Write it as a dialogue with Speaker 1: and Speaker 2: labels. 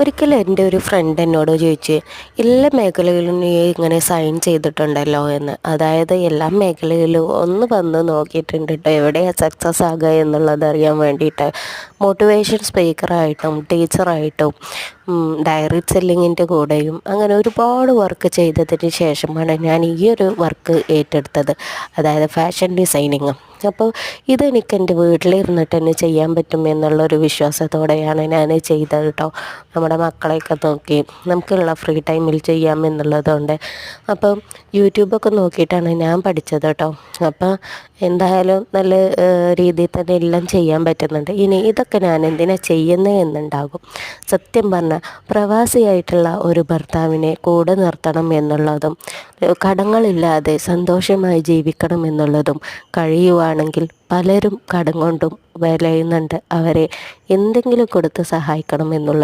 Speaker 1: ഒരിക്കലും എൻ്റെ ഒരു ഫ്രണ്ട് എന്നോട് ചോദിച്ചു, എല്ലാ മേഖലകളിലും നീ ഇങ്ങനെ സൈൻ ചെയ്തിട്ടുണ്ടല്ലോ എന്ന്. അതായത് എല്ലാ മേഖലയിലും ഒന്ന് വന്ന് നോക്കിയിട്ടുണ്ട് കേട്ടോ, എവിടെയാണ് സക്സസ് ആകുക എന്നുള്ളത് അറിയാൻ വേണ്ടിയിട്ട്. മോട്ടിവേഷൻ സ്പീക്കറായിട്ടും ടീച്ചറായിട്ടും ഡയറി സെല്ലിങ്ങിൻ്റെ കൂടെയും അങ്ങനെ ഒരുപാട് വർക്ക് ചെയ്തതിന് ശേഷമാണ് ഞാൻ ഈ ഒരു വർക്ക് ഏറ്റെടുത്തത്, അതായത് ഫാഷൻ ഡിസൈനിങ്. അപ്പോൾ ഇതെനിക്ക് എൻ്റെ വീട്ടിലിരുന്നിട്ട് തന്നെ ചെയ്യാൻ പറ്റും എന്നുള്ളൊരു വിശ്വാസത്തോടെയാണ് ഞാൻ ചെയ്തത് കേട്ടോ. നമ്മുടെ മക്കളെയൊക്കെ നോക്കി നമുക്കുള്ള ഫ്രീ ടൈമിൽ ചെയ്യാം എന്നുള്ളതുകൊണ്ട്. അപ്പം യൂട്യൂബൊക്കെ നോക്കിയിട്ടാണ് ഞാൻ പഠിച്ചത് കേട്ടോ. അപ്പോൾ എന്തായാലും നല്ല രീതിയിൽ തന്നെ എല്ലാം ചെയ്യാൻ പറ്റുന്നുണ്ട്. ഇനി ഇതൊക്കെ ഞാൻ എന്തിനാണ് ചെയ്യുന്നത് എന്നുണ്ടാകും. സത്യം പറഞ്ഞാൽ പ്രവാസിയായിട്ടുള്ള ഒരു ഭർത്താവിനെ കൂടെ നിർത്തണം എന്നുള്ളതും കടങ്ങളില്ലാതെ സന്തോഷമായി ജീവിക്കണം എന്നുള്ളതും കഴിയുവാണെങ്കിൽ പലരും കടം കൊണ്ടും വലയുന്നുണ്ട്. അവരെ എന്തെങ്കിലും കൊടുത്ത് സഹായിക്കണം എന്നുള്ള